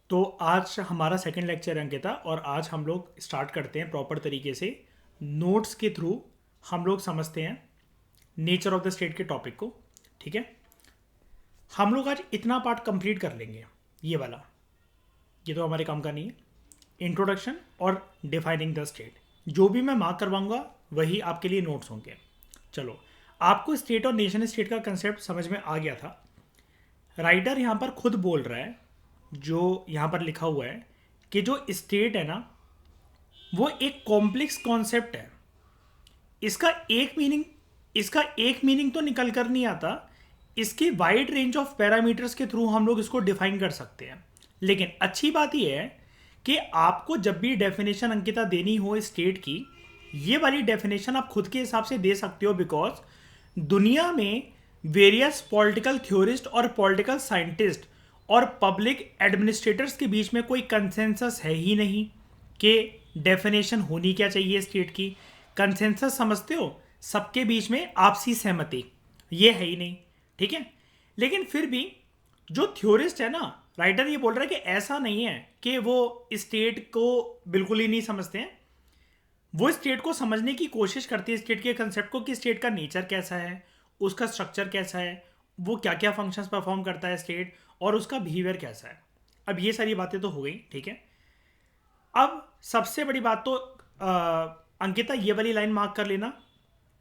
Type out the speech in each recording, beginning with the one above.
तो आज हमारा सेकंड लेक्चर है अंकिता, और आज हम लोग स्टार्ट करते हैं प्रॉपर तरीके से। नोट्स के थ्रू हम लोग समझते हैं नेचर ऑफ द स्टेट के टॉपिक को। ठीक है, हम लोग आज इतना पार्ट कंप्लीट कर लेंगे। ये वाला, ये तो हमारे काम का नहीं है। इंट्रोडक्शन और डिफाइनिंग द स्टेट जो भी मैं मार्क करवाऊंगा वही आपके लिए नोट्स होंगे। चलो, आपको स्टेट और नेशन स्टेट का कंसेप्ट समझ में आ गया था। राइटर यहाँ पर खुद बोल रहा है, जो यहाँ पर लिखा हुआ है कि जो स्टेट है ना, वो एक कॉम्प्लेक्स कॉन्सेप्ट है। इसका एक मीनिंग इसका एक मीनिंग तो निकल कर नहीं आता। इसके वाइड रेंज ऑफ पैरामीटर्स के थ्रू हम लोग इसको डिफाइन कर सकते हैं। लेकिन अच्छी बात यह है कि आपको जब भी डेफिनेशन अंकिता देनी हो स्टेट की, ये वाली डेफिनेशन आप खुद के हिसाब से दे सकते हो। बिकॉज दुनिया में वेरियस पॉलिटिकल थ्योरिस्ट और पॉलिटिकल साइंटिस्ट और पब्लिक एडमिनिस्ट्रेटर्स के बीच में कोई कंसेंसस है ही नहीं कि डेफिनेशन होनी क्या चाहिए स्टेट की। कंसेंसस समझते हो, सबके बीच में आपसी सहमति, ये है ही नहीं। ठीक है, लेकिन फिर भी जो थ्योरिस्ट है ना, राइटर ये बोल रहा है कि ऐसा नहीं है कि वो स्टेट को बिल्कुल ही नहीं समझते हैं। वो स्टेट को समझने की कोशिश करती है, स्टेट के कंसेप्ट को, कि स्टेट का नेचर कैसा है, उसका स्ट्रक्चर कैसा है, वो क्या क्या फंक्शंस परफॉर्म करता है स्टेट, और उसका बिहेवियर कैसा है। अब ये सारी बातें तो हो गई। ठीक है, अब सबसे बड़ी बात तो अंकिता ये वाली लाइन मार्क कर लेना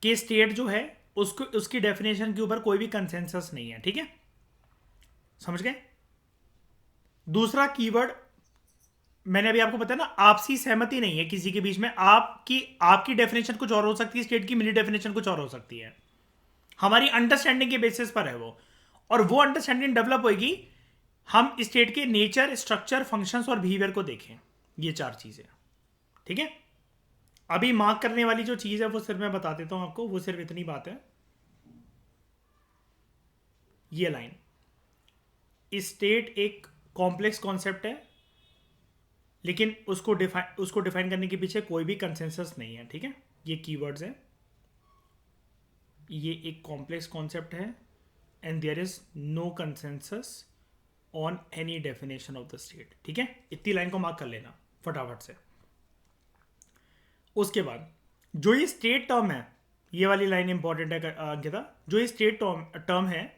कि स्टेट जो है उसको, उसकी डेफिनेशन के ऊपर कोई भी कंसेंसस नहीं है। ठीक है, समझ गए। दूसरा कीवर्ड मैंने अभी आपको बताया ना, आपसी सहमति नहीं है किसी के बीच में। आपकी डेफिनेशन कुछ और हो सकती है स्टेट की, मेरी डेफिनेशन कुछ और हो सकती है। हमारी अंडरस्टैंडिंग के बेसिस पर है वो, और वो अंडरस्टैंडिंग डेवलप होगी हम स्टेट के नेचर, स्ट्रक्चर, फंक्शंस और बिहेवियर को देखें। ये चार चीजें। ठीक है, अभी मार्क करने वाली जो चीज है वो सिर्फ मैं बता देता हूं आपको, वो सिर्फ इतनी बात है। ये लाइन, स्टेट एक कॉम्प्लेक्स कॉन्सेप्ट है, लेकिन उसको डिफाइन करने के पीछे कोई भी कंसेंसस नहीं है। ठीक है, ये कीवर्ड्स हैं। ये एक कॉम्प्लेक्स कॉन्सेप्ट है and there is no consensus on any definition of the state. ठीक है, इतनी लाइन को मार्क कर लेना फटाफट से। उसके बाद जो ये स्टेट टर्म है, ये वाली लाइन इंपॉर्टेंट है अंकिता। जो ये स्टेट टर्म है,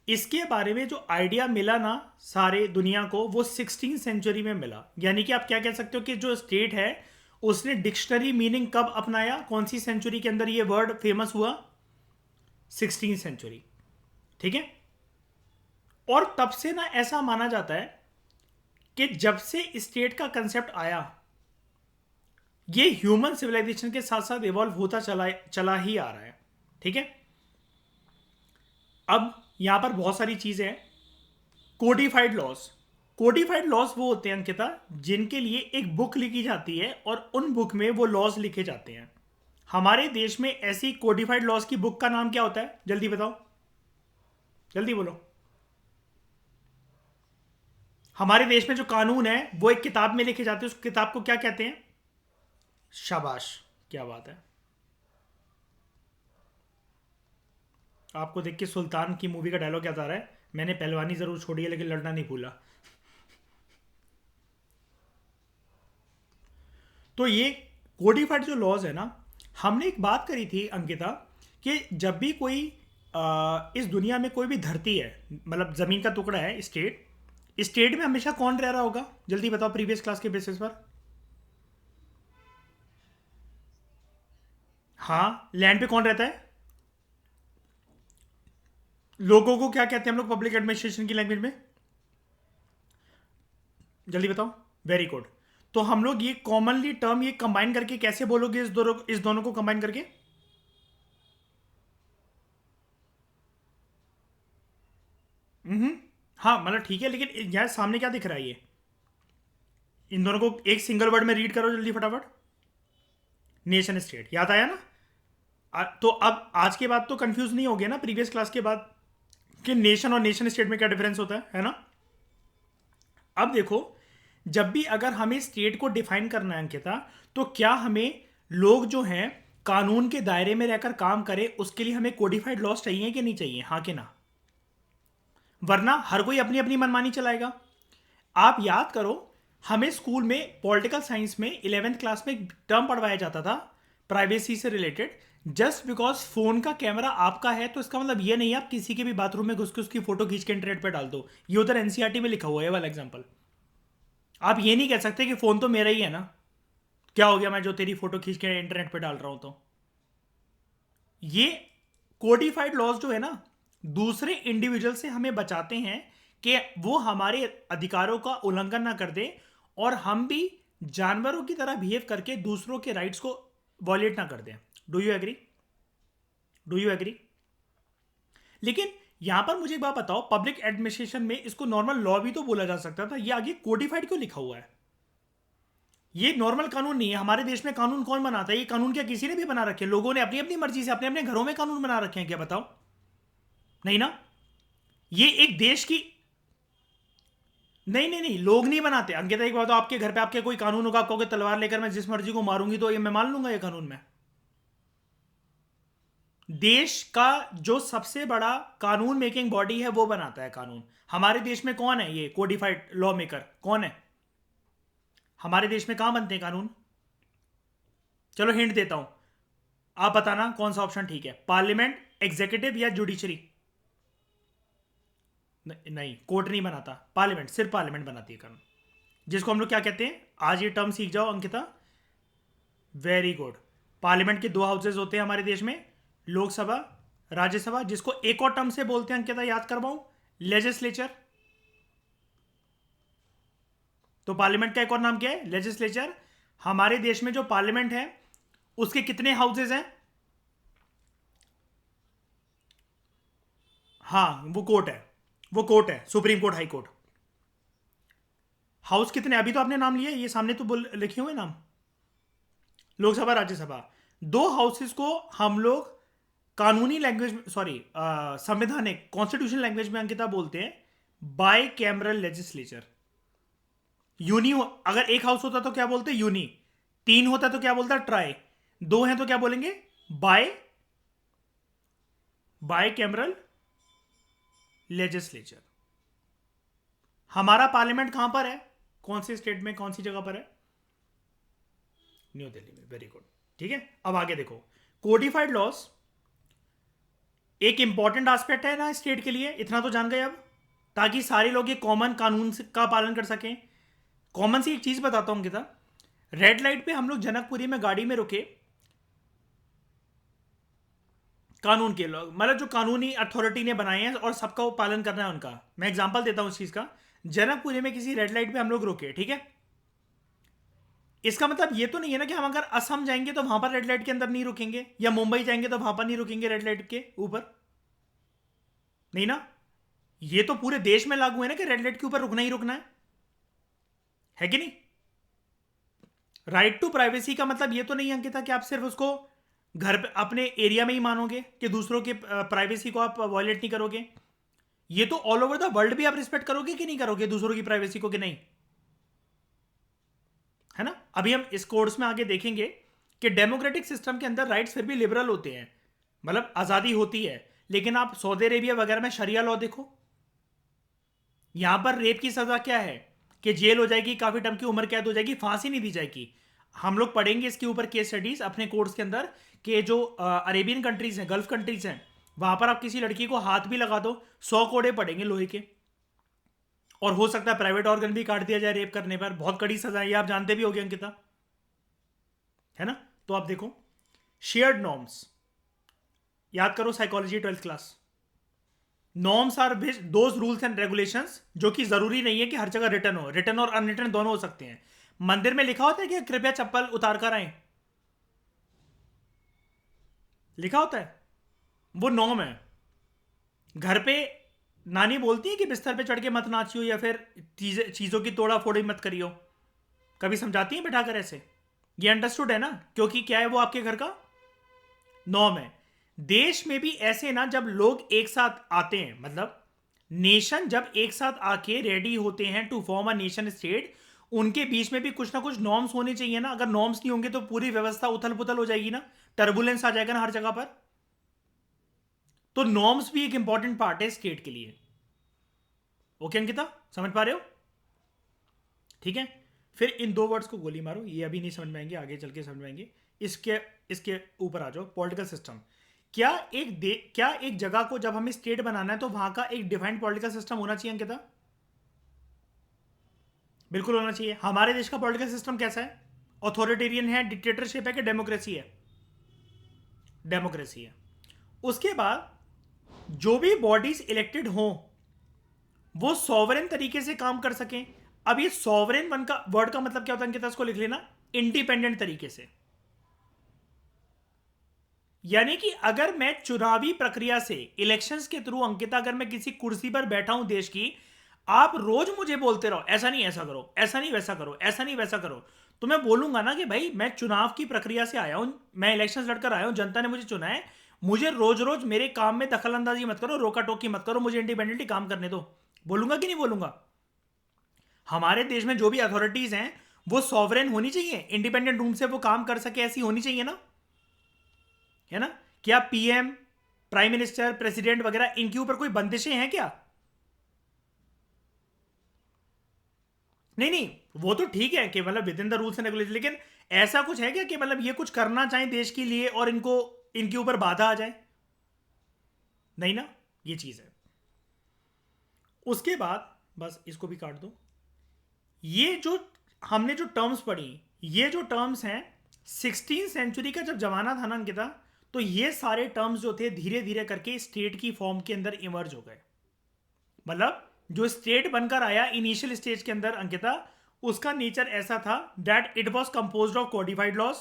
इसके बारे में जो आइडिया मिला ना सारे दुनिया को, वो 16th सेंचुरी में मिला। यानी कि आप क्या कह सकते हो कि जो स्टेट है उसने डिक्शनरी मीनिंग कब अपनाया, कौन सी सेंचुरी के अंदर ये वर्ड फेमस हुआ? 16th century. ठीक है, और तब से ना ऐसा माना जाता है कि जब से स्टेट का कंसेप्ट आया, ये ह्यूमन सिविलाइजेशन के साथ साथ इवॉल्व होता चला ही आ रहा है। ठीक है, अब यहां पर बहुत सारी चीजें हैं। कोडिफाइड लॉज वो होते हैं अंकिता, जिनके लिए एक बुक लिखी जाती है और उन बुक में वो लॉज लिखे जाते हैं। हमारे देश में ऐसी कोडिफाइड लॉज की बुक का नाम क्या होता है? जल्दी बताओ, जल्दी बोलो। हमारे देश में जो कानून है वो एक किताब में लिखे जाते हैं, उस किताब को क्या कहते हैं? शाबाश, क्या बात है। आपको देख के सुल्तान की मूवी का डायलॉग याद आ रहा है, मैंने पहलवानी जरूर छोड़ी है लेकिन लड़ना नहीं भूला। तो ये कोडिफाइड जो लॉज है ना, हमने एक बात करी थी अंकिता कि जब भी कोई इस दुनिया में कोई भी धरती है, मतलब जमीन का टुकड़ा है, स्टेट में हमेशा कौन रह रहा होगा? जल्दी बताओ प्रीवियस क्लास के बेसिस पर। हाँ, लैंड पे कौन रहता है? लोगों को क्या कहते हैं हम लोग पब्लिक एडमिनिस्ट्रेशन की लैंग्वेज में? जल्दी बताओ। Very good. तो हम लोग ये कॉमनली टर्म ये कंबाइन करके कैसे बोलोगे, इस दोनों को कंबाइन करके? हाँ, मतलब ठीक है, लेकिन यहां सामने क्या दिख रहा है? ये इन दोनों को एक सिंगल वर्ड में रीड करो जल्दी फटाफट। नेशन स्टेट, याद आया ना? तो अब आज के बाद तो कंफ्यूज नहीं हो गया ना प्रीवियस क्लास के बाद कि नेशन और नेशन स्टेट में क्या डिफरेंस होता है ना? अब देखो, जब भी अगर हमें स्टेट को डिफाइन करना है अंकिता, तो क्या हमें लोग जो हैं कानून के दायरे में रहकर काम करें, उसके लिए हमें कोडिफाइड लॉज चाहिए कि नहीं चाहिए? हाँ कि ना? वरना हर कोई अपनी अपनी मनमानी चलाएगा। आप याद करो, हमें स्कूल में पॉलिटिकल साइंस में 11th क्लास में एक टर्म पढ़वाया जाता था प्राइवेसी से रिलेटेड। जस्ट बिकॉज फोन का कैमरा आपका है तो इसका मतलब ये नहीं है आप किसी के भी बाथरूम में घुस के उसकी फोटो खींच के इंटरनेट पे डाल दो। ये उधर एनसीईआरटी में लिखा हुआ है वाला एग्जाम्पल। आप ये नहीं कह सकते कि फोन तो मेरा ही है ना, क्या हो गया मैं जो तेरी फोटो खींच के इंटरनेट पे डाल रहा हूं। तो ये कोडिफाइड लॉज जो है ना, दूसरे इंडिविजुअल से हमें बचाते हैं कि वो हमारे अधिकारों का उल्लंघन ना कर दे, और हम भी जानवरों की तरह बिहेव करके दूसरों के राइट्स को वॉयलेट ना कर दें। Do you agree? Do you agree? लेकिन यहां पर मुझे एक बात बताओ, पब्लिक एडमिनिस्ट्रेशन में इसको नॉर्मल लॉ भी तो बोला जा सकता था, ये आगे कोडिफाइड क्यों लिखा हुआ है? ये नॉर्मल कानून नहीं है। हमारे देश में कानून कौन बनाता है? ये कानून क्या किसी ने भी बना रखे हैं? लोगों ने अपनी अपनी मर्जी से अपने अपने घरों में कानून बना रखे हैं क्या? बताओ। नहीं ना। ये एक देश की, नहीं नहीं नहीं, लोग नहीं बनाते। अंकिता एक बात, आपके घर पे आपके कोई कानून होगा, आप कहोगे तलवार लेकर मैं जिस मर्जी को मारूंगी, तो ये मैं मान लूंगा ये कानून में? देश का जो सबसे बड़ा कानून मेकिंग बॉडी है वो बनाता है कानून। हमारे देश में कौन है ये कोडिफाइड लॉ मेकर? कौन है हमारे देश में? कहां बनते हैं कानून? चलो हिंट देता हूं, आप बताना कौन सा ऑप्शन ठीक है। पार्लियामेंट, एग्जीक्यूटिव या जुडिशरी? नहीं, कोर्ट नहीं बनाता, पार्लियामेंट, सिर्फ पार्लियामेंट बनाती है कानून, जिसको हम लोग क्या कहते हैं? आज ये टर्म सीख जाओ अंकिता, वेरी गुड। पार्लियामेंट के दो हाउसेज होते हैं हमारे देश में, लोकसभा, राज्यसभा, जिसको एक और टर्म से बोलते हैं अंकिता, याद करवाऊं, लेजिस्लेचर। तो पार्लियामेंट का एक और नाम क्या है? लेजिस्लेचर। हमारे देश में जो पार्लियामेंट है उसके कितने हाउसेज हैं? हाँ, वो कोर्ट है, वो कोर्ट है, supreme court, high court. House कितने? अभी तो आपने नाम लिया, ये सामने तो लिखे हुए नाम, लोकसभा, राज्यसभा। दो हाउसेस को हम लोग कानूनी लैंग्वेज, सॉरी संवैधानिक कॉन्स्टिट्यूशन लैंग्वेज में अंकिता बोलते हैं बाय कैमरल लेजिस्लेचर। यूनी अगर एक हाउस होता तो क्या बोलते? यूनी। तीन होता तो क्या बोलता? ट्राई। दो हैं तो क्या बोलेंगे? Bi, bicameral legislature. हमारा पार्लियामेंट कहां पर है? कौन से स्टेट में, कौन सी जगह पर है? न्यू दिल्ली में, वेरी गुड। ठीक है, अब आगे देखो। कोडिफाइड लॉस एक इंपॉर्टेंट एस्पेक्ट है ना स्टेट के लिए, इतना तो जान गए अब, ताकि सारे लोग ये कॉमन कानून का पालन कर सकें। कॉमन सी एक चीज बताता हूं किता, रेड लाइट पे हम लोग जनकपुरी में गाड़ी में रुके, कानून के लोग, मतलब जो कानूनी अथॉरिटी ने बनाए हैं और सबका वो पालन करना है उनका। मैं एग्जांपल देता हूं उस चीज का। जनकपुरी में किसी रेड लाइट पे हम लोग रुके, ठीक है, इसका मतलब ये तो नहीं है ना कि हम अगर असम जाएंगे तो वहां पर रेड लाइट के अंदर नहीं रुकेंगे, या मुंबई जाएंगे तो वहां पर नहीं रुकेंगे रेड लाइट के ऊपर। नहीं ना, ये तो पूरे देश में लागू है ना कि रेड लाइट के ऊपर रुकना ही रुकना है कि नहीं? राइट टू प्राइवेसी का मतलब ये तो नहीं अंकिता कि आप सिर्फ उसको घर पे अपने एरिया में ही मानोगे, कि दूसरों के प्राइवेसी को आप वॉयलेट नहीं करोगे। ये तो ऑल ओवर द वर्ल्ड भी आप रिस्पेक्ट करोगे कि नहीं करोगे दूसरों की प्राइवेसी को, कि नहीं? है ना। अभी हम इस कोर्स में आगे देखेंगे कि डेमोक्रेटिक सिस्टम के अंदर राइट्स फिर भी लिबरल होते हैं, मतलब आजादी होती है। लेकिन आप सऊदी अरेबिया वगैरह में शरिया लॉ देखो, यहां पर रेप की सजा क्या है? कि जेल हो जाएगी, काफी टर्म की उम्र कैद हो जाएगी, फांसी नहीं दी जाएगी। हम लोग पढ़ेंगे इसके ऊपर केस स्टडीज अपने कोर्स के अंदर, कि जो अरेबियन कंट्रीज हैं, गल्फ कंट्रीज हैं, वहां पर आप किसी लड़की को हाथ भी लगा दो, 100 कोड़े पड़ेंगे लोहे के, और हो सकता है प्राइवेट ऑर्गन भी काट दिया जाए रेप करने पर। बहुत कड़ी सजा है, ये आप जानते भी होगे अंकिता, है ना। तो आप देखो, शेयर्ड नॉर्म्स, याद करो psychology 12th class. Norms are those rules and regulations जो कि जरूरी नहीं है कि हर जगह रिटर्न हो, रिटर्न और अनरिटर्न दोनों हो सकते हैं। मंदिर में लिखा होता है कि कृपया चप्पल उतार कर आए, लिखा होता है, वो नॉर्म है। घर पे नानी बोलती है कि बिस्तर पे चढ़ के मत नाचियो, या फिर चीजों की तोड़ा फोड़ी मत करियो, कभी समझाती है बैठा कर ऐसे। ये अंडरस्टूड है ना, क्योंकि क्या है, वो आपके घर का नॉर्म है। देश में भी ऐसे ना, जब लोग एक साथ आते हैं, मतलब नेशन जब एक साथ आके रेडी होते हैं to form a nation state, उनके बीच में भी कुछ ना कुछ नॉर्म्स होने चाहिए ना। अगर नॉर्म्स नहीं होंगे तो पूरी व्यवस्था उथल पुथल हो जाएगी ना, टर्बुलेंस आ जाएगा ना हर जगह पर। तो नॉर्म्स भी एक इंपॉर्टेंट पार्ट है स्टेट के लिए। ओके अंकिता, समझ पा रहे हो? ठीक है। फिर इन दो वर्ड्स को गोली मारो, ये अभी नहीं समझ में आएंगे, आगे चल के समझ में आएंगे। इसके ऊपर आ जाओ, पॉलिटिकल सिस्टम। क्या एक जगह को जब हमें स्टेट बनाना है तो वहां का एक डिफाइंड पॉलिटिकल सिस्टम होना चाहिए अंकिता? बिल्कुल होना चाहिए। हमारे देश का पॉलिटिकल सिस्टम कैसा है? ऑथोरिटेरियन है, डिक्टेटरशिप है कि डेमोक्रेसी है? डेमोक्रेसी है। उसके बाद जो भी बॉडीज इलेक्टेड हों वो सॉवरेन तरीके से काम कर सकें। अब ये सॉवरेन वन का वर्ड का मतलब क्या होता है अंकिता? इसको लिख लेना, इंडिपेंडेंट तरीके से। यानी कि अगर मैं चुनावी प्रक्रिया से, इलेक्शंस के थ्रू अंकिता, अगर मैं किसी कुर्सी पर बैठा हूं देश की, आप रोज मुझे बोलते रहो ऐसा नहीं ऐसा करो, ऐसा नहीं वैसा करो, ऐसा नहीं वैसा करो, तो मैं बोलूंगा ना कि भाई मैं चुनाव की प्रक्रिया से आया हूं, मैं इलेक्शन लड़कर आया हूं, जनता ने मुझे चुना है, मुझे रोज रोज मेरे काम में दखल अंदाजी मत करो, रोका टोकी मत करो, मुझे इंडिपेंडेंटली काम करने दो। बोलूंगा कि नहीं बोलूंगा? हमारे देश में जो भी अथॉरिटीज हैं वो सॉवरेन होनी चाहिए, इंडिपेंडेंट रूम से वो काम कर सके, ऐसी होनी चाहिए ना, है ना? क्या पीएम, प्राइम मिनिस्टर, प्रेसिडेंट वगैरह इनके ऊपर कोई बंदिशें हैं क्या? नहीं नहीं, वो तो ठीक है कि मतलब with in the rules and regulation, लेकिन ऐसा कुछ है क्या कि मतलब ये कुछ करना चाहें देश के लिए और इनको, इनके ऊपर बाधा आ जाए? नहीं ना, ये चीज है। उसके बाद बस इसको भी काट दो। ये जो हमने जो टर्म्स पढ़ी, ये जो टर्म्स हैं, 16th सेंचुरी का जब जमाना था ना अंकिता, तो ये सारे टर्म्स जो थे धीरे धीरे करके स्टेट की फॉर्म के अंदर इमर्ज हो गए। मतलब जो स्टेट बनकर आया इनिशियल स्टेज के अंदर अंकिता, उसका नेचर ऐसा था that it was compose of codified laws,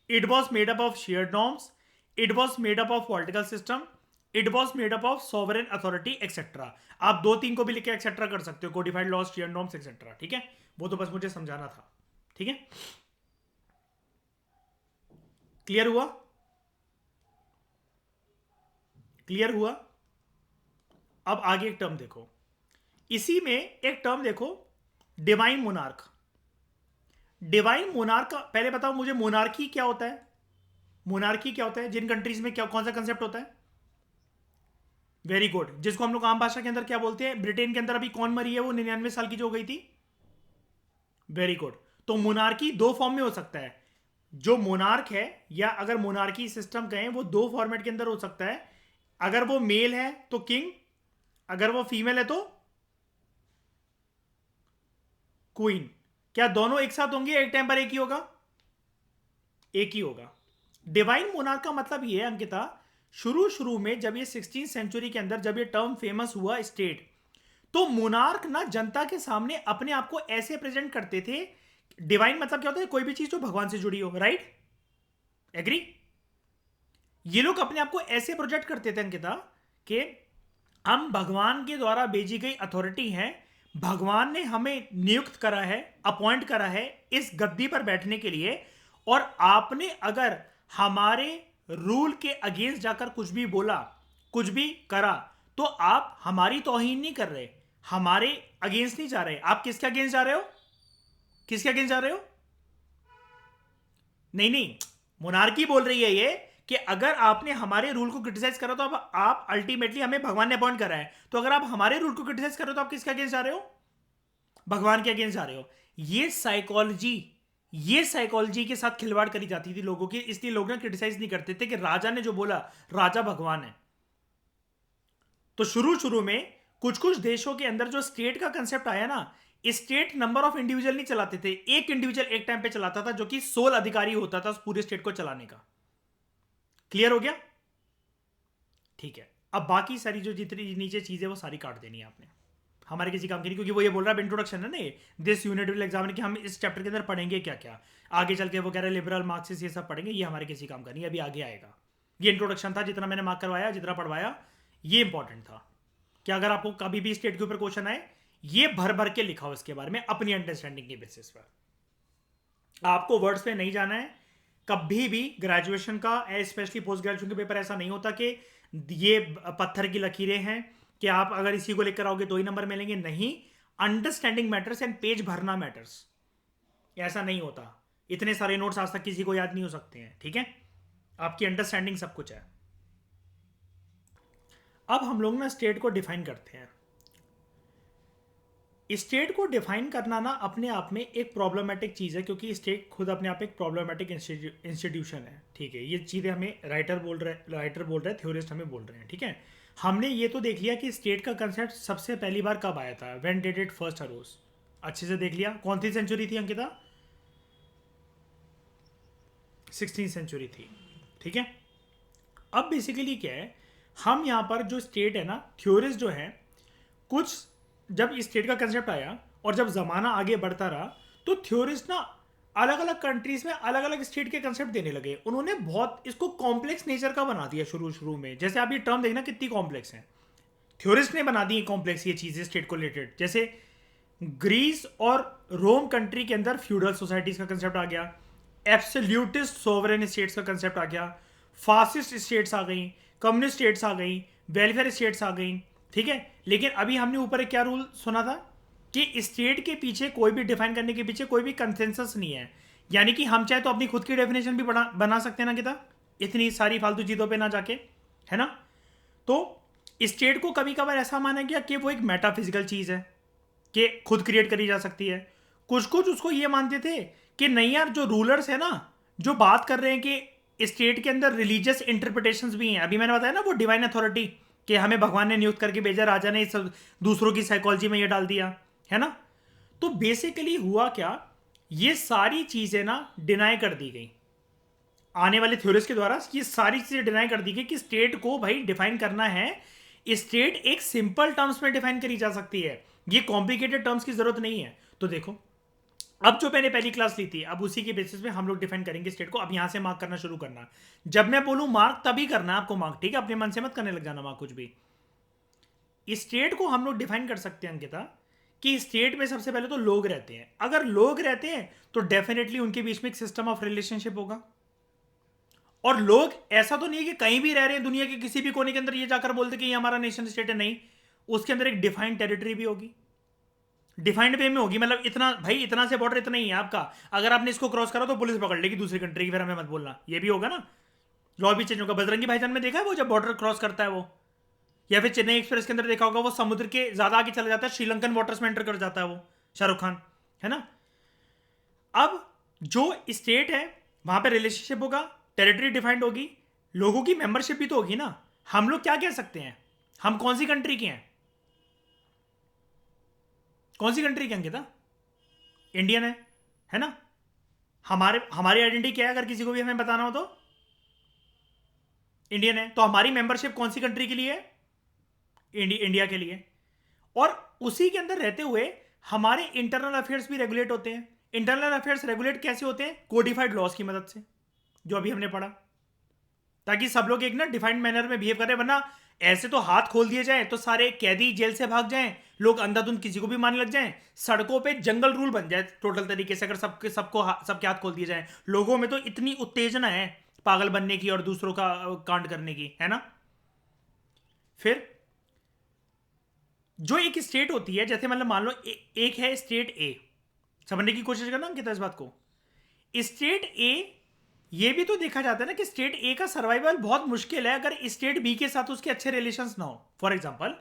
it was made up of shared norms, it was made up of political system, it was made up of sovereign authority etcetera. आप दो तीन को भी लिख के एक्सेट्रा कर सकते हो, codified laws, share norms etcetera, ठीक है? वो तो बस मुझे समझाना था, ठीक है? क्लियर हुआ? क्लियर हुआ? अब आगे एक टर्म देखो, इसी में एक टर्म देखो, डिवाइन मोनार्क। डिवाइन मोनार्क का पहले बताओ मुझे, मोनार्की क्या होता है? मोनार्की क्या होता है? जिन कंट्रीज में क्या, कौन सा कंसेप्ट होता है? Very good. जिसको हम लोग आम भाषा के अंदर क्या बोलते हैं? ब्रिटेन के अंदर अभी कौन मरी है वो 99 साल की जो हो गई थी? Very good. तो मोनार्की दो फॉर्म में हो सकता है। जो मोनार्क है, या अगर मोनार्की सिस्टम कहें, वो दो फॉर्मेट के अंदर हो सकता है। अगर वो मेल है तो किंग, अगर वो फीमेल है तो क्वीन। क्या दोनों एक साथ होंगे? एक टाइम पर एक ही होगा? एक ही होगा। डिवाइन मोनार्क का मतलब ये है अंकिता, शुरू शुरू में जब ये 16th सेंचुरी के अंदर जब ये टर्म फेमस हुआ स्टेट, तो मोनार्क ना जनता के सामने अपने आप को ऐसे प्रेजेंट करते थे। डिवाइन मतलब क्या होता है? कोई भी चीज जो भगवान से जुड़ी हो, राइट? एग्री? ये लोग अपने आप को ऐसे प्रोजेक्ट करते थे अंकिता कि हम भगवान के द्वारा भेजी गई अथॉरिटी हैं, भगवान ने हमें नियुक्त करा है, अपॉइंट करा है इस गद्दी पर बैठने के लिए, और आपने अगर हमारे रूल के अगेंस्ट जाकर कुछ भी बोला, कुछ भी करा, तो आप हमारी तौहीन नहीं कर रहे, हमारे अगेंस्ट नहीं जा रहे। आप किसके अगेंस्ट जा रहे हो? किसके अगेंस्ट जा रहे हो? नहीं नहीं, मोनार्की बोल रही है ये कि अगर आपने हमारे रूल को क्रिटिसाइज करा तो अब आप अल्टीमेटली, हमें भगवान ने अपॉइंट करा है, तो अगर आप हमारे रूल को क्रिटिसाइज करो तो आप किसके अगेंस्ट जा रहे हो? भगवान के अगेंस्ट जा रहे हो। ये साइकोलॉजी के साथ खिलवाड़ करी जाती थी लोगों की, इसलिए लोग ना क्रिटिसाइज नहीं करते थे कि राजा ने जो बोला, राजा भगवान है। तो शुरू शुरू में कुछ कुछ देशों के अंदर जो स्टेट का कंसेप्ट आया ना, स्टेट नंबर ऑफ इंडिविजुअल नहीं चलाते थे, एक इंडिविजुअल एक टाइम पे चलाता था, जो कि सोल अधिकारी होता था उस पूरे स्टेट को चलाने का। क्लियर हो गया? ठीक है। अब बाकी सारी जो जितनी नीचे चीजें वो सारी काट देनी है आपने, हमारे किसी काम की नहीं, क्योंकि वो ये बोल रहा है इंट्रोडक्शन है ना, ये दिस यूनिट विल एग्जामिन कि हम इस चैप्टर के अंदर पढ़ेंगे क्या क्या, आगे चल के वो कह रहे हैं लिबरल मार्क्सिस्ट ये सब पढ़ेंगे, ये हमारे किसी काम का नहीं, अभी आगे आएगा। ये इंट्रोडक्शन था, जितना मैंने मार्क करवाया, जितना पढ़वाया, ये इंपॉर्टेंट था कि अगर आपको कभी भी स्टेट के ऊपर क्वेश्चन आए, ये भर भर के लिखा हो इसके बारे में अपनी अंडरस्टैंडिंग के बेसिस पर। आपको वर्ड्स पे नहीं जाना है कभी भी। ग्रेजुएशन का, स्पेशली पोस्ट ग्रेजुएशन के पेपर ऐसा नहीं होता कि ये पत्थर की लकीरें हैं कि आप अगर इसी को लेकर आओगे तो ही नंबर मिलेंगे, नहीं। अंडरस्टैंडिंग मैटर्स एंड पेज भरना मैटर्स। ऐसा नहीं होता, इतने सारे नोट्स आज तक किसी को याद नहीं हो सकते हैं, ठीक है? आपकी अंडरस्टैंडिंग सब कुछ है। अब हम लोग ना स्टेट को डिफाइन करते हैं। स्टेट को डिफाइन करना ना अपने आप में एक प्रॉब्लमेटिक चीज़ है, क्योंकि स्टेट खुद अपने आप एक प्रॉब्लमेटिक इंस्टीट्यूशन है, ठीक है। ये चीज़ें हमें राइटर बोल रहे हैं, थ्योरिस्ट हमें बोल रहे हैं, ठीक है। हमने ये तो देख लिया कि स्टेट का कंसेप्ट सबसे पहली बार कब आया था, when did it first arose. अच्छे से देख लिया। कौन सी सेंचुरी थी अंकिता? 16वीं सेंचुरी थी, ठीक है। अब बेसिकली क्या है, हम यहाँ पर जो स्टेट है ना, थ्योरिस्ट जो है, कुछ जब स्टेट का कंसेप्ट आया और जब ज़माना आगे बढ़ता रहा तो थ्योरिस्ट ना अलग अलग कंट्रीज में अलग अलग स्टेट के कंसेप्ट देने लगे। उन्होंने बहुत इसको कॉम्प्लेक्स नेचर का बना दिया शुरू शुरू में। जैसे आप ये टर्म देखना कितनी कॉम्प्लेक्स है, थ्योरिस्ट ने बना दी कॉम्प्लेक्स ये चीज़ें स्टेट को रिलेटेड। जैसे ग्रीस और रोम कंट्री के अंदर फ्यूडल सोसाइटीज का कंसेप्ट आ गया, एब्सोल्यूटिस्ट सोवरेन स्टेट्स का कंसेप्ट आ गया, फासिस्ट स्टेट्स आ गई, कम्युनिस्ट स्टेट्स आ गई, वेलफेयर स्टेट्स आ गई, ठीक है। लेकिन अभी हमने ऊपर एक क्या रूल सुना था कि स्टेट के पीछे कोई भी डिफाइन करने के पीछे कोई भी कंसेंसस नहीं है। यानी कि हम चाहे तो अपनी खुद की डेफिनेशन भी बना सकते हैं ना किता, इतनी सारी फालतू चीज़ों पे ना जाके, है ना। तो स्टेट को कभी कभार ऐसा माना गया कि वो एक मेटाफिजिकल चीज़ है कि खुद क्रिएट करी जा सकती है। कुछ कुछ उसको ये मानते थे कि नहीं यार, जो रूलर्स है ना, जो बात कर रहे हैं कि स्टेट के अंदर रिलीजियस इंटरप्रिटेशंस भी हैं। अभी मैंने बताया ना वो डिवाइन अथॉरिटी, कि हमें भगवान ने नियुक्त करके भेजा, राजा ने सब दूसरों की साइकोलॉजी में ये डाल दिया, है ना। तो बेसिकली हुआ क्या, ये सारी चीजें ना डिनाई कर दी गई आने वाले थ्योरिस्ट के द्वारा। ये सारी चीजें डिनाई कर दी गई कि स्टेट को भाई डिफाइन करना है, स्टेट एक सिंपल टर्म्स में डिफाइन करी जा सकती है, ये कॉम्प्लिकेटेड टर्म्स की जरूरत नहीं है। तो देखो, अब जो मैंने पहली क्लास ली थी, अब उसी के बेसिस पे हम लोग डिफाइन करेंगे स्टेट को। अब यहां से मार्क करना शुरू करना, जब मैं बोलूं मार्क तभी करना आपको मार्क, ठीक है। अपने मन से मत करने लग जाना मार्क कुछ भी। स्टेट को हम लोग डिफाइन कर सकते हैं अंकिता कि स्टेट में सबसे पहले तो लोग रहते हैं। अगर लोग रहते हैं तो डेफिनेटली उनके बीच में एक सिस्टम ऑफ रिलेशनशिप होगा। और लोग ऐसा तो नहीं है कि कहीं भी रह रहे हैं दुनिया के किसी भी कोने के अंदर ये जाकर बोलते कि ये हमारा नेशन स्टेट है, नहीं। उसके अंदर एक डिफाइंड टेरिटरी भी होगी, डिफाइंड वे में होगी। मतलब इतना भाई, इतना से बॉर्डर इतना ही है आपका, अगर आपने इसको क्रॉस करा तो पुलिस पकड़ लेगी दूसरी कंट्री की, फिर हमें मत बोलना, ये भी होगा ना। लॉ भी चेंज होगा। बजरंगी भाईजान में देखा है वो जब बॉर्डर क्रॉस करता है वो, या फिर चेन्नई एक्सप्रेस के अंदर देखा होगा, वो समुद्र के ज्यादा आगे चला जाता है, श्रीलंकन वाटर्स में एंटर कर जाता है वो, शाहरुख खान, है ना। अब जो स्टेट है वहां पे रिलेशनशिप होगा, टेरिटरी डिफाइंड होगी, लोगों की मेंबरशिप भी तो होगी ना। हम लोग क्या कह सकते हैं, हम कौन सी कंट्री के हैं, कौन सी कंट्री के अंकिता? इंडियन है ना। हमारी आइडेंटिटी क्या है, अगर किसी को भी हमें बताना हो तो इंडियन है। तो हमारी मेंबरशिप कौन सी कंट्री के लिए है? इंडिया के लिए। और उसी के अंदर रहते हुए हमारे इंटरनल अफेयर्स भी रेगुलेट होते हैं। इंटरनल अफेयर्स रेगुलेट कैसे होते हैं? कोडिफाइड लॉज की मदद से, जो अभी हमने पढ़ा, ताकि सब लोग एक ना डिफाइंड मैनर में बिहेव करें। वरना ऐसे तो हाथ खोल दिए जाए तो सारे कैदी जेल से भाग जाएं, लोग अंधाधुंध किसी को भी मारने लग जाएं, सड़कों पे जंगल रूल बन जाए टोटल तरीके से, अगर सबके हाथ खोल दिए जाएं। लोगों में तो इतनी उत्तेजना है पागल बनने की और दूसरों का कांड करने की, है ना। फिर जो एक स्टेट होती है, जैसे मतलब मान लो एक है स्टेट ए, समझने की कोशिश करना कितना इस बात को। स्टेट ए, ये भी तो देखा जाता है ना कि स्टेट ए का सर्वाइवल बहुत मुश्किल है अगर स्टेट बी के साथ उसके अच्छे रिलेशंस ना हो। फॉर एग्जांपल,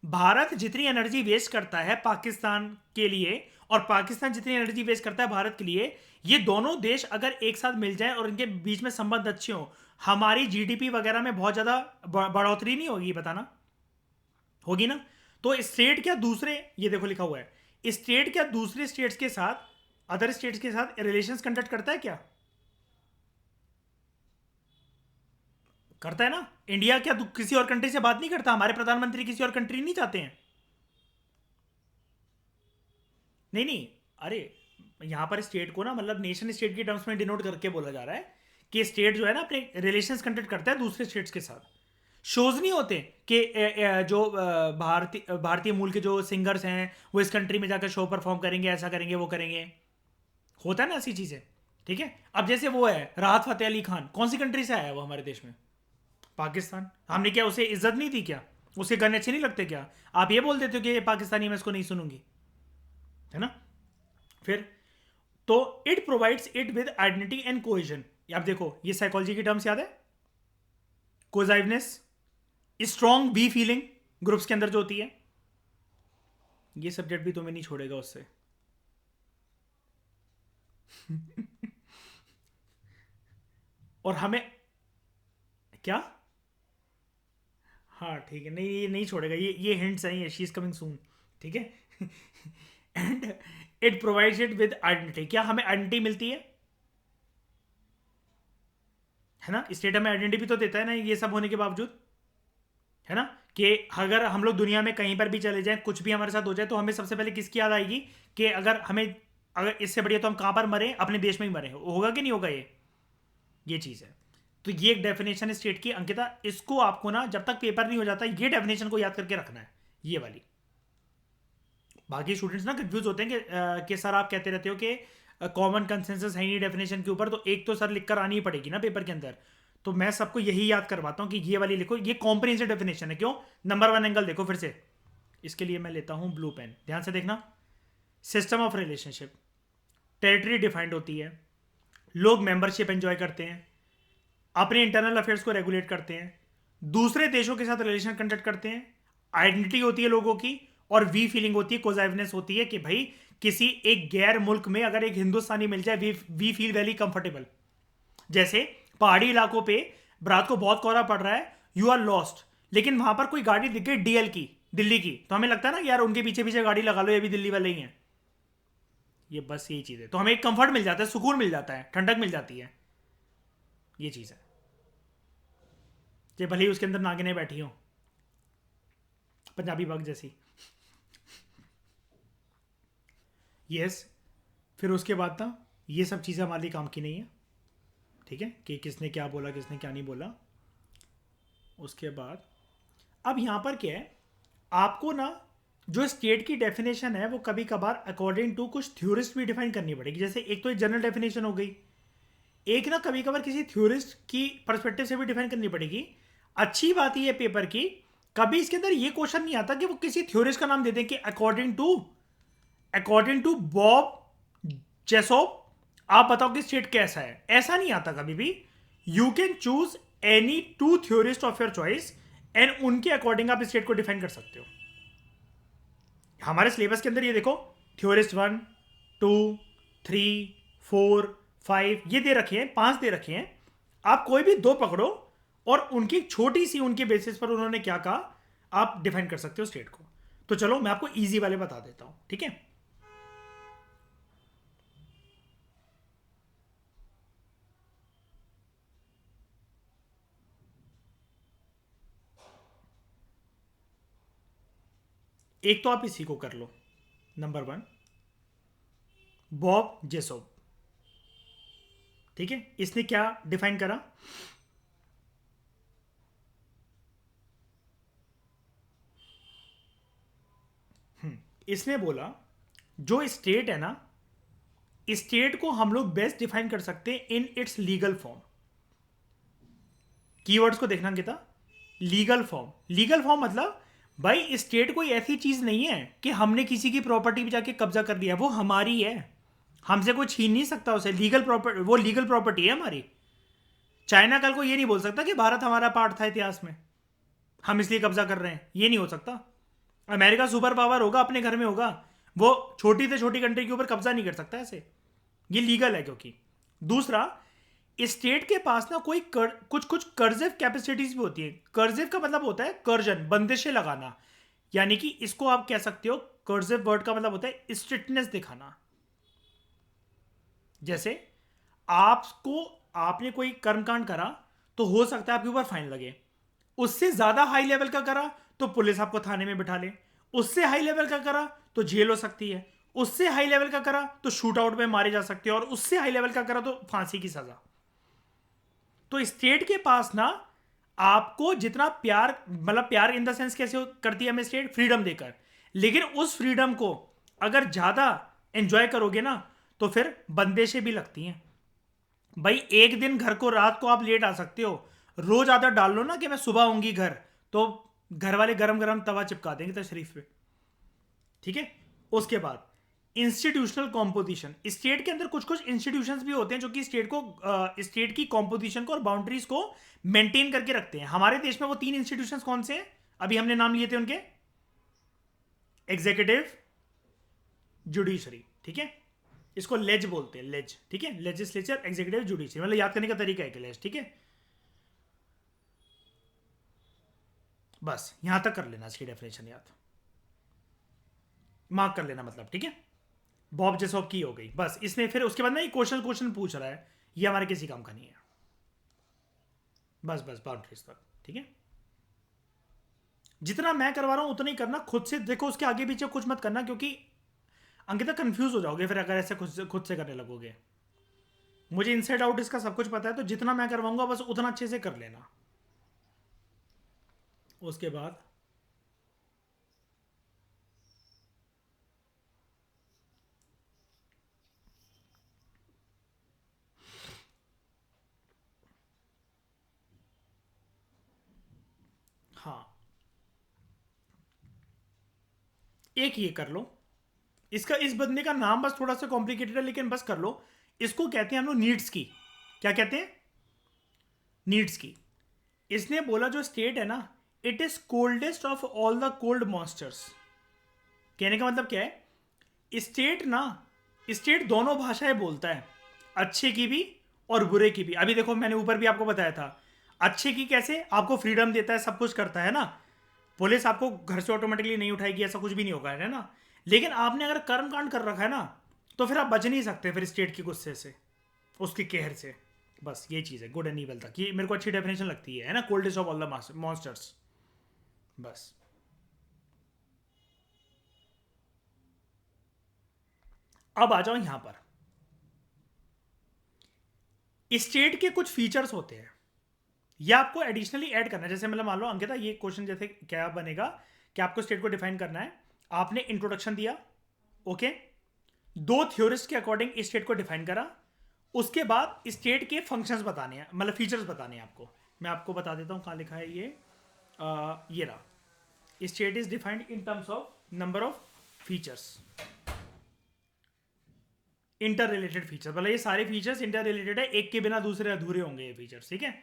भारत जितनी एनर्जी वेस्ट करता है पाकिस्तान के लिए, और पाकिस्तान जितनी एनर्जी वेस्ट करता है भारत के लिए, ये दोनों देश अगर एक साथ मिल जाए और इनके बीच में संबंध अच्छे हो, हमारी जीडीपी वगैरह में बहुत ज्यादा बढ़ोतरी नहीं होगी, बताना होगी ना। तो स्टेट क्या दूसरे, ये देखो लिखा हुआ है, स्टेट क्या दूसरे स्टेट्स के साथ, अदर स्टेट्स के साथ रिलेशंस कंडक्ट करता है क्या? करता है ना। इंडिया क्या किसी और कंट्री से बात नहीं करता? हमारे प्रधानमंत्री किसी और कंट्री नहीं जाते हैं? नहीं नहीं, अरे यहां पर स्टेट को ना मतलब नेशन स्टेट की टर्म्स में डिनोट करके बोला जा रहा है कि स्टेट जो है ना अपने रिलेशंस कंडक्ट करता है दूसरे स्टेट्स के साथ। शोज नहीं होते कि जो भारतीय मूल के जो सिंगर्स हैं वो इस कंट्री में जाकर शो परफॉर्म करेंगे, ऐसा करेंगे, वो करेंगे, होता है ना ऐसी चीजें, ठीक है। अब जैसे वो है राहत फतेह अली खान, कौन सी कंट्री से आया है वो हमारे देश में? पाकिस्तान। हमने क्या उसे इज्जत नहीं दी क्या? उसके गाने अच्छे नहीं लगते क्या? आप ये बोल देते हो कि ये पाकिस्तानी, मैं इसको नहीं सुनूंगी, है ना। फिर तो it provides it with identity and cohesion. आप देखो ये साइकोलॉजी की टर्म्स याद है, कोजाइवनेस, स्ट्रॉन्ग बी फीलिंग ग्रुप्स के अंदर जो होती है, ये सब्जेक्ट भी तुम्हें नहीं छोड़ेगा उससे। और हमें क्या, हाँ ठीक है, नहीं ये नहीं छोड़ेगा, ये हिंट्स हैं, ये शी इज कमिंग सून, ठीक है। And it provides it with identity, क्या हमें आइडेंटिटी मिलती है ना, स्टेट हमें आइडेंटिटी भी तो देता है ना ये सब होने के बावजूद, है ना। कि अगर हम लोग दुनिया में कहीं पर भी चले जाएं, कुछ भी हमारे साथ हो जाए, तो हमें सबसे पहले किसकी याद आएगी कि अगर हमें, अगर इससे बढ़िया तो हम कहाँ पर मरे, अपने देश में ही मरे, होगा कि नहीं होगा ये चीज़ है। तो ये एक डेफिनेशन है स्टेट की, अंकिता इसको आपको ना जब तक पेपर नहीं हो जाता ये डेफिनेशन को याद करके रखना है, ये वाली। बाकी स्टूडेंट्स ना कंफ्यूज होते हैं कि सर आप कहते रहते हो कि कॉमन कंसेंसस है नहीं डेफिनेशन के ऊपर, तो एक तो सर लिख कर आनी ही पड़ेगी ना पेपर के अंदर। तो मैं सबको यही याद करवाता हूँ कि ये वाली लिखो, ये कॉम्प्रिहेंसिव डेफिनेशन है। क्यों? नंबर 1 एंगल देखो फिर से, इसके लिए मैं लेता हूँ ब्लू पेन, ध्यान से देखना। System of relationship, territory defined होती है, लोग मेंबरशिप एंजॉय करते हैं, अपने इंटरनल अफेयर्स को रेगुलेट करते हैं, दूसरे देशों के साथ रिलेशन कंडक्ट करते हैं, आइडेंटिटी होती है लोगों की, और वी फीलिंग होती है, कोजाइवनेस होती है कि भाई किसी एक गैर मुल्क में अगर एक हिंदुस्तानी मिल जाए वी फील वेरी कंफर्टेबल। जैसे पहाड़ी इलाकों पे रात को बहुत कोहरा पड़ रहा है, यू आर लॉस्ट, लेकिन वहां पर कोई गाड़ी दिख गई डीएल की, दिल्ली की, तो हमें लगता है ना यार उनके पीछे पीछे गाड़ी लगा लो, ये भी दिल्ली वाले ही हैं। ये बस यही चीज़ है, तो हमें एक कंफर्ट मिल जाता है, सुकून मिल जाता है, ठंडक मिल जाती है, ये चीज़ है। ये भले ही उसके अंदर नागिनें बैठी हो, पंजाबी बग जैसी। यस। फिर उसके बाद ना ये सब चीज़ें हमारे लिए काम की नहीं है, ठीक है, कि किसने क्या बोला किसने क्या नहीं बोला। उसके बाद अब यहाँ पर क्या है, आपको ना जो स्टेट की डेफिनेशन है वो कभी कभार अकॉर्डिंग टू कुछ थ्योरिस्ट भी डिफाइन करनी पड़ेगी। जैसे एक तो एक जनरल डेफिनेशन हो गई, एक ना कभी कभार किसी थ्योरिस्ट की परस्पेक्टिव से भी डिफाइन करनी पड़ेगी। अच्छी बात ये पेपर की, कभी इसके अंदर ये क्वेश्चन नहीं आता कि वो किसी थ्योरिस्ट का नाम दे दें कि अकॉर्डिंग टू बॉब जेसोप आप बताओ कि स्टेट कैसा है, ऐसा नहीं आता कभी भी। You can choose any two theorist of your choice and उनके अकॉर्डिंग आप स्टेट को डिफाइन कर सकते हो। हमारे सिलेबस के अंदर ये देखो, थ्योरिस्ट 1, 2, 3, 4, 5 ये दे रखे हैं, 5 दे रखे हैं। आप कोई भी 2 पकड़ो और उनकी छोटी सी उनके बेसिस पर उन्होंने क्या कहा आप डिफाइन कर सकते हो स्टेट को। तो चलो मैं आपको इजी वाले बता देता हूं, ठीक है। एक तो आप इसी को कर लो, नंबर 1 बॉब जेसोप, ठीक है। इसने क्या डिफाइन करा, इसने बोला जो स्टेट है ना, स्टेट को हम लोग बेस्ट डिफाइन कर सकते हैं in its legal form. Keywords को देखना कितना, लीगल फॉर्म। लीगल फॉर्म मतलब भाई स्टेट कोई ऐसी चीज नहीं है कि हमने किसी की प्रॉपर्टी पे जाके कब्जा कर लिया, वो हमारी है, हमसे कोई छीन नहीं सकता उसे। लीगल प्रॉपर्टी, वो लीगल प्रॉपर्टी है हमारी। चाइना कल को ये नहीं बोल सकता कि भारत हमारा पार्ट था इतिहास में, हम इसलिए कब्जा कर रहे हैं, ये नहीं हो सकता। अमेरिका सुपर पावर होगा, अपने घर में होगा, वो छोटी से छोटी कंट्री के ऊपर कब्जा नहीं कर सकता ऐसे, ये लीगल है। क्योंकि दूसरा, स्टेट के पास ना कुछ कुछ कर्जिव कैपेसिटीज भी होती है। कर्जिव का मतलब होता है कर्जन, बंदिशें लगाना, यानी कि इसको आप कह सकते हो, कर्जिव वर्ड का मतलब होता है स्ट्रिक्टनेस दिखाना। जैसे आपको, आपने कोई कर्मकांड करा तो हो सकता है आपके ऊपर फाइन लगे, उससे ज्यादा हाई लेवल का करा तो पुलिस आपको थाने में बिठा ले, उससे हाई लेवल का करा तो जेल हो सकती है, उससे हाई लेवल का करा तो शूट आउट में मारे जा सकते हैं, और उससे हाई लेवल का करा तो फांसी की सजा। तो स्टेट के पास ना आपको जितना प्यार, मतलब प्यार इन द सेंस कैसे करती है हमें स्टेट, फ्रीडम देकर, लेकिन उस फ्रीडम को अगर ज्यादा एंजॉय करोगे ना तो फिर बंदिशें भी लगती हैं। भाई एक दिन घर को, रात को आप लेट आ सकते हो, रोज आदत डाल लो ना कि मैं सुबह आऊंगी घर, तो घर वाले गरम गरम तवा चिपका देंगे तशरीफ पे, ठीक है। उसके बाद इंस्टीट्यूशनल कॉम्पोजिशन, स्टेट के अंदर कुछ कुछ इंस्टीट्यूशंस भी होते हैं जो कि स्टेट को, स्टेट की कॉम्पोजिशन को और बाउंड्रीज को मेंटेन करके रखते हैं। हमारे देश में वो 3 इंस्टीट्यूशंस कौन से हैं, अभी हमने नाम लिए थे उनके, एग्जीक्यूटिव, जुडिशरी, ठीक है। इसको लेज बोलते हैं, लेज, ठीक है। लेजिस्लेचर, एग्जीक्यूटिव, जुडिशरी, मतलब याद करने का तरीका है कि लेज, ठीक है। बस यहां तक कर लेना इसकी डेफिनेशन याद, मार्क कर लेना मतलब, ठीक है। बॉब जेसॉप की हो गई बस। इसने फिर उसके बाद ना ये क्वेश्चन क्वेश्चन पूछ रहा है, ये हमारे किसी काम का नहीं है। बस बस बाउंड्रीज तक, ठीक है। जितना मैं करवा रहा हूं उतना ही करना, खुद से देखो, उसके आगे पीछे कुछ मत करना, क्योंकि अंकिता कंफ्यूज हो जाओगे फिर अगर ऐसे खुद से करने लगोगे। मुझे इनसाइड आउट इसका सब कुछ पता है, तो जितना मैं करवाऊंगा बस उतना अच्छे से कर लेना। उसके बाद हाँ, एक ये कर लो। इसका, इस बंदे का नाम बस थोड़ा सा कॉम्प्लिकेटेड है, लेकिन बस कर लो। इसको कहते हैं हम लोग नीड्स की। क्या कहते हैं? नीड्स की। इसने बोला जो स्टेट है ना, it is coldest of all the cold monsters. कहने का मतलब क्या है? स्टेट ना, स्टेट दोनों भाषाएं बोलता है, अच्छे की भी और बुरे की भी। अभी देखो, मैंने ऊपर भी आपको बताया था, अच्छे की कैसे आपको फ्रीडम देता है, सब कुछ करता है ना। पुलिस आपको घर से ऑटोमेटिकली नहीं उठाएगी, ऐसा कुछ भी नहीं होगा, है ना। लेकिन आपने अगर कर्म कांड कर रखा है ना, तो फिर आप बच नहीं सकते फिर स्टेट के गुस्से से, उसकी कहर से। बस ये चीज़ है गुड एंड ईवल तक, ये मेरे को अच्छी डेफिनेशन लगती है ना, coldest of all the monsters. बस अब आ जाओ यहां पर। स्टेट के कुछ फीचर्स होते हैं, ये आपको एडिशनली ऐड करना है। जैसे मतलब मान लो अंकिता, ये क्वेश्चन जैसे क्या बनेगा कि आपको स्टेट को डिफाइन करना है। आपने इंट्रोडक्शन दिया, ओके, दो थ्योरिस्ट के अकॉर्डिंग स्टेट को डिफाइन करा। उसके बाद स्टेट के फंक्शंस बताने हैं, मतलब फीचर्स बताने हैं आपको। मैं आपको बता देता हूं कहां लिखा है ये। ये रहा। State is defined in terms of number of features, inter related feature, मतलब ये सारे फीचर्स इंटर रिलेटेड है, एक के बिना दूसरे अधूरे होंगे ये फीचर्स, ठीक है।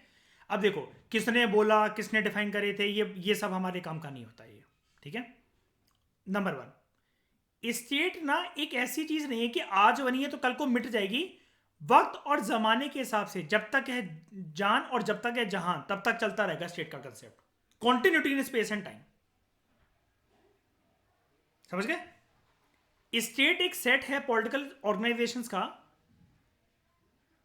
अब देखो, किसने बोला, किसने डिफाइन करे थे, ये सब हमारे काम का नहीं होता ये, ठीक है। नंबर वन, स्टेट ना एक ऐसी चीज नहीं है कि आज बनी है तो कल को मिट जाएगी। वक्त और जमाने के हिसाब से जब तक है जान और जब तक है जहां, तब तक चलता रहेगा स्टेट का concept. Continuity in space and time, समझ गए? स्टेट एक सेट है पॉलिटिकल ऑर्गेनाइजेशंस का,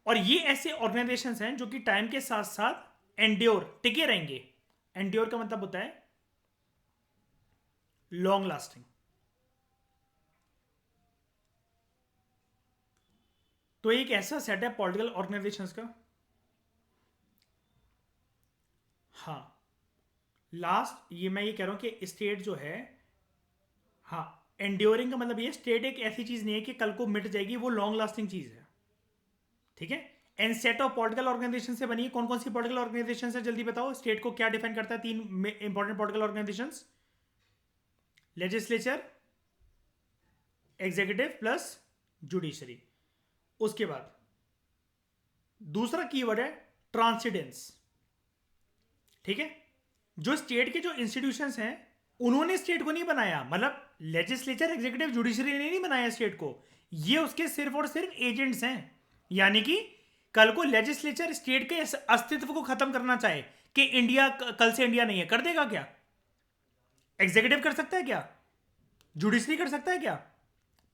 और ये ऐसे ऑर्गेनाइजेशंस हैं जो कि टाइम के साथ साथ एंड्योर, टिके रहेंगे। एंड्योर का मतलब होता है लॉन्ग लास्टिंग। तो एक ऐसा सेट है पॉलिटिकल ऑर्गेनाइजेशंस का। हाँ, लास्ट, ये मैं ये कह रहा हूं कि स्टेट जो है, हाँ, एंड्योरिंग का मतलब ये, स्टेट एक ऐसी चीज नहीं है कि कल को मिट जाएगी, वो लॉन्ग लास्टिंग चीज है, ठीक है। And set of political organisation से बनी है। कौन कौन सी पॉलिटिकल ऑर्गेनाइजेशन है जल्दी बताओ? स्टेट को क्या डिफाइन करता है? तीन important political organisation: legislature, executive plus judiciary. उसके बाद दूसरा कीवर्ड है ट्रांसिडेंस, ठीक है। जो स्टेट के जो इंस्टीट्यूशंस हैं, उन्होंने स्टेट को नहीं बनाया, मतलब लेजिस्लेचर, एग्जीक्यूटिव, जुडिशरी ने नहीं बनाया स्टेट को, ये उसके सिर्फ और सिर्फ एजेंट्स हैं। यानी कि कल को लेजिस्लेचर स्टेट के अस्तित्व को खत्म करना चाहे कि इंडिया कल से इंडिया नहीं है, कर देगा क्या? एग्जीक्यूटिव कर सकता है क्या? जुडिशरी कर सकता है क्या?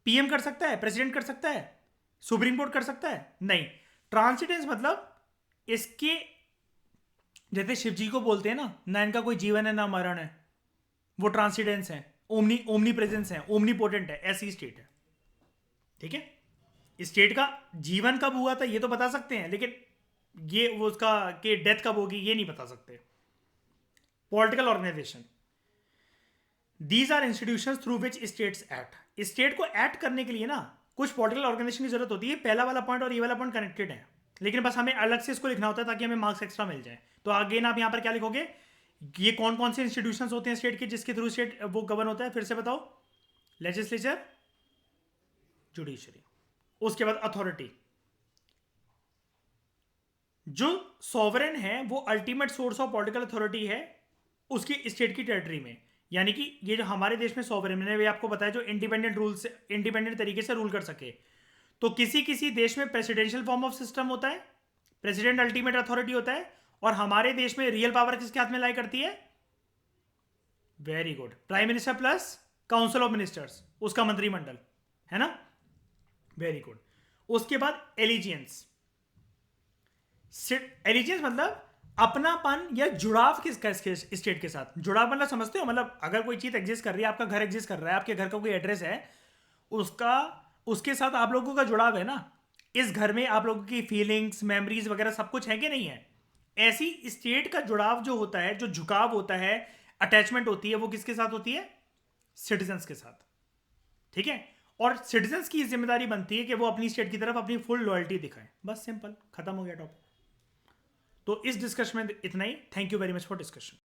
पीएम कर सकता है? प्रेसिडेंट कर सकता है? सुप्रीम कोर्ट कर सकता है? नहीं। ट्रांसिडेंस मतलब इसके, जैसे शिव जी को बोलते हैं ना इनका कोई जीवन है ना मरण है, वो ट्रांसिडेंस है, ओमनी ओमनी प्रेजेंस है, ओमनी पोटेंट है, ऐसी स्टेट है, ठीक है। स्टेट का जीवन कब हुआ था ये तो बता सकते हैं, लेकिन ये वो उसका कि डेथ कब होगी ये नहीं बता सकते। Political organisation, these are institution through which states act. State को एक्ट करने के लिए ना कुछ पॉलिटिकल ऑर्गेनाइजेशन की जरूरत होती है। पहला वाला पॉइंट और ये वाला पॉइंट कनेक्टेड है, लेकिन बस हमें अलग से इसको लिखना होता है ताकि हमें मार्क्स एक्स्ट्रा मिल जाए। तो अगेन आप यहां पर क्या लिखोगे? ये कौन कौन से इंस्टीट्यूशन होते हैं स्टेट के जिसके थ्रू स्टेट वो गवर्न होता है? फिर से बताओ। लेजिस्लेचर, जुडिशरी, उसके बाद अथॉरिटी। जो सॉवरेन है वो ultimate source of political authority है उसकी स्टेट की टेरिटरी में। यानी कि ये जो हमारे देश में सॉवरेन, मैंने भी आपको बताया, जो इंडिपेंडेंट तरीके से रूल कर सके। तो किसी किसी देश में प्रेसिडेंशियल फॉर्म ऑफ सिस्टम होता है, प्रेसिडेंट अल्टीमेट अथॉरिटी होता है, और हमारे देश में रियल पावर किसके हाथ में लाई करती है? Very good, prime minister plus council of ministers, उसका मंत्रिमंडल, है ना? Very good. उसके बाद एलिजियंस। एलिजियंस मतलब अपनापन या जुड़ाव किसका स्टेट के साथ। जुड़ाव मतलब समझते हो, मतलब अगर कोई चीज एग्जिस्ट कर रही है, आपका घर एग्जिस्ट कर रहा है, आपके घर का कोई एड्रेस है, उसका उसके साथ आप लोगों का जुड़ाव है ना। इस घर में आप लोगों की फीलिंग्स, मेमोरीज वगैरह सब कुछ है कि नहीं है? ऐसी स्टेट का जुड़ाव जो होता है, जो झुकाव होता है, अटैचमेंट होती है, वो किसके साथ होती है? सिटीजन्स के साथ। ठीक है? और सिटीजन्स की जिम्मेदारी बनती है कि वो अपनी स्टेट की तरफ अपनी फुल लॉयल्टी दिखाएं। बस सिंपल, खत्म हो गया टॉपिक। तो इस डिस्कशन में इतना ही। Thank you very much for discussion.